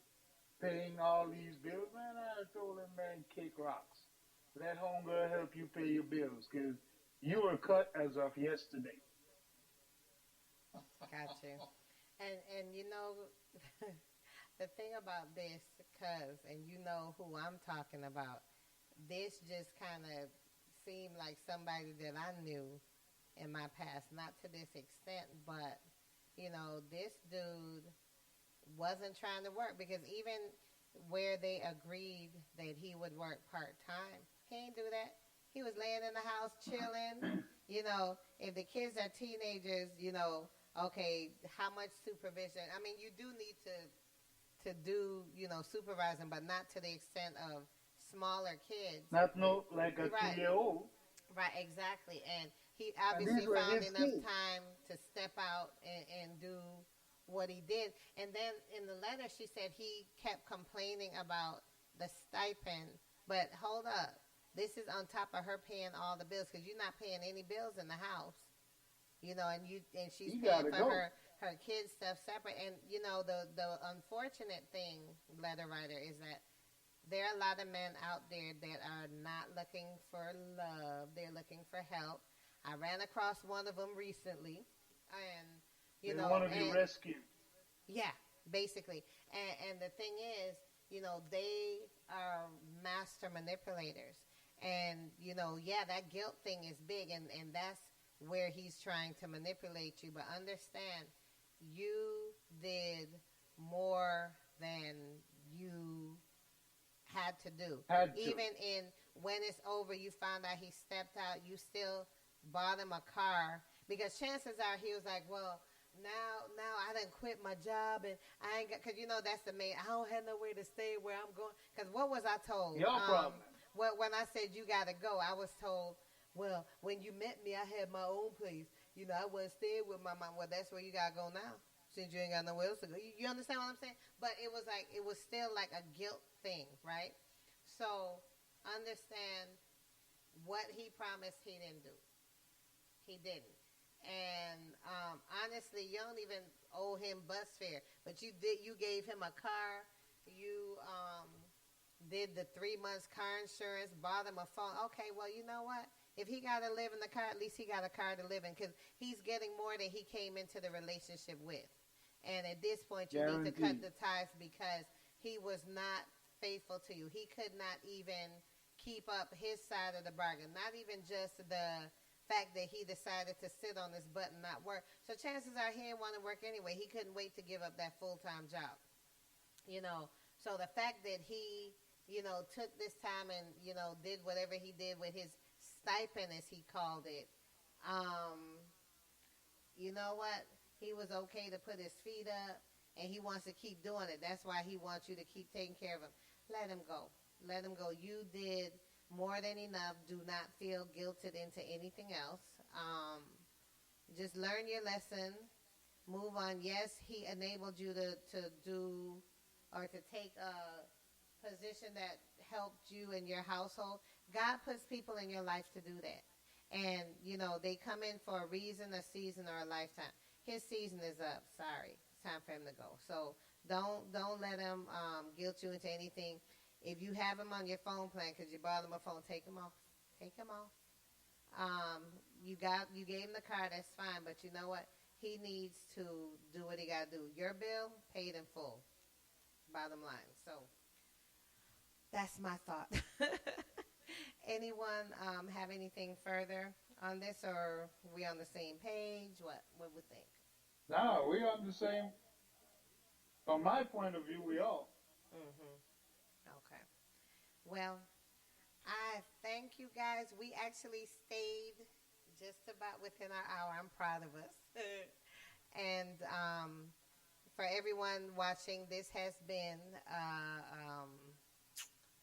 paying all these bills. Man, I told him, man, kick rocks. Let homegirl help you pay your bills, because you were cut as of yesterday. Got you. And the thing about this, cuz, and you know who I'm talking about, this just kind of seemed like somebody that I knew in my past, not to this extent, but this dude wasn't trying to work because even where they agreed that he would work part time, he ain't do that. He was laying in the house chilling. If the kids are teenagers, okay, how much supervision? I mean, you do need to do supervising, but not to the extent of smaller kids. Not no like a Right. 2-year-old. Right, exactly. And he And obviously these were found his enough kids. time to step out and do what he did. And then in the letter, she said he kept complaining about the stipend. But hold up. This is on top of her paying all the bills because you're not paying any bills in the house. And she's You paying gotta for go. her kids' stuff separate. And, the unfortunate thing, letter writer, is that there are a lot of men out there that are not looking for love. They're looking for help. I ran across one of them recently, and They want to be and rescued. yeah, basically. And the thing is, they are master manipulators, and yeah, that guilt thing is big, and that's where he's trying to manipulate you. But understand, you did more than you had to do. Had to. Even in when it's over, you found out he stepped out. You still bought him a car because chances are he was like, well, now I done quit my job and I ain't got because that's the main. I don't have nowhere to stay where I'm going. Because what was I told? Your problem. When I said you gotta go, I was told. Well, when you met me, I had my own place. I wasn't staying with my mom. Well, that's where you gotta go now. Since you ain't got nowhere else to go. You understand what I'm saying? But it was still like a guilt thing, right? So understand what he promised he didn't do. He didn't. And honestly, you don't even owe him bus fare. But you did. You gave him a car. You did the 3 months car insurance. Bought him a phone. Okay, well, you know what? If he got to live in the car, at least he got a car to live in because he's getting more than he came into the relationship with. And at this point, you need to cut Guaranteed. the ties because he was not faithful to you. He could not even keep up his side of the bargain. Not even just the fact that he decided to sit on his butt and not work. So chances are he didn't want to work anyway. He couldn't wait to give up that full-time job. So the fact that he, took this time and, did whatever he did with his stipend, as he called it, you know what? He was okay to put his feet up, and he wants to keep doing it. That's why he wants you to keep taking care of him. Let him go. Let him go. You did more than enough. Do not feel guilted into anything else. Just learn your lesson. Move on. Yes, he enabled you to do or to take a position that helped you in your household. God puts people in your life to do that. And, you know, they come in for a reason, a season, or a lifetime. His season is up. Sorry. It's time for him to go. So don't let him guilt you into anything. If you have him on your phone plan because you bought him a phone, take him off. Take him off. You gave him the car, that's fine, but you know what? He needs to do what he got to do. Your bill, paid in full. Bottom line. So that's my thought. Anyone have anything further on this, or we on the same page? What we think? No, we on the same. From my point of view, we all. Okay. Well, I thank you guys. We actually stayed just about within our hour. I'm proud of us. And for everyone watching, this has been,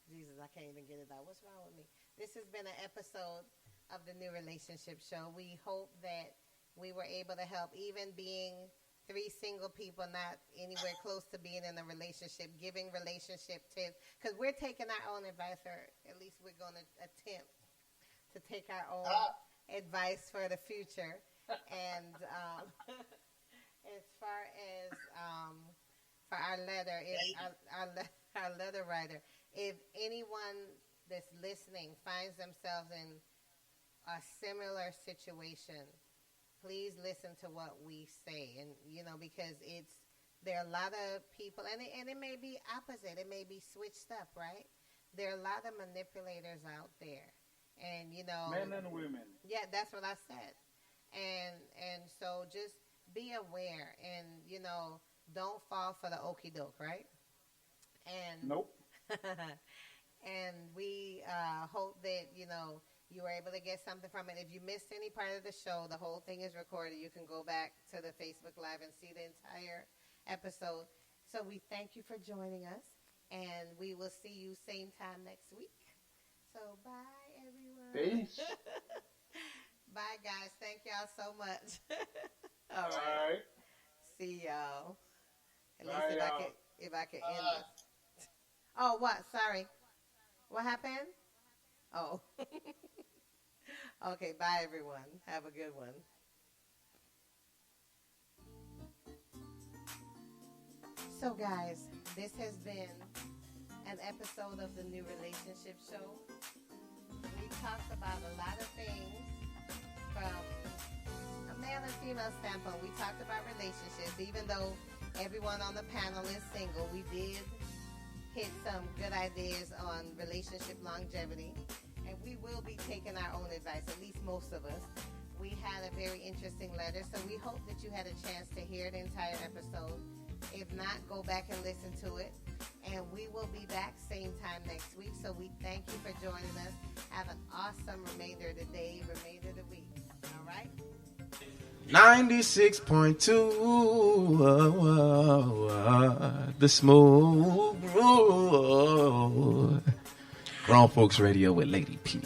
Jesus, I can't even get it out. What's wrong with me? This has been an episode of the New Relationship Show. We hope that we were able to help, even being 3 single people, not anywhere close to being in a relationship, giving relationship tips. Because we're taking our own advice, or at least we're going to attempt to take our own advice for the future. And as far as for our letter, our letter writer, if anyone that's listening finds themselves in a similar situation, please listen to what we say. And, you know, because there are a lot of people, and it may be opposite. It may be switched up, right? There are a lot of manipulators out there. And, you know. Men and women. Yeah, that's what I said. And so just be aware and, you know, don't fall for the okie doke, right? And nope. And we hope that, you know, you were able to get something from it. If you missed any part of the show, the whole thing is recorded. You can go back to the Facebook Live and see the entire episode. So we thank you for joining us, and we will see you same time next week. So bye, everyone. Peace. Bye, guys. Thank y'all so much. All right. See y'all. At Bye, least y'all. if I could end this. Oh, what? Sorry. What happened? Oh. Okay, bye, everyone. Have a good one. So, guys, this has been an episode of the New Relationship Show. We talked about a lot of things from a male and female standpoint. We talked about relationships. Even though everyone on the panel is single, we did hit some good ideas on relationship longevity. And we will be taking our own advice, at least most of us. We had a very interesting letter, so we hope that you had a chance to hear the entire episode. If not, go back and listen to it. And we will be back same time next week. So we thank you for joining us. Have an awesome remainder of the day, remainder of the week. All right? 96.2 The Smooth Road. Grown Folks Radio with Lady P.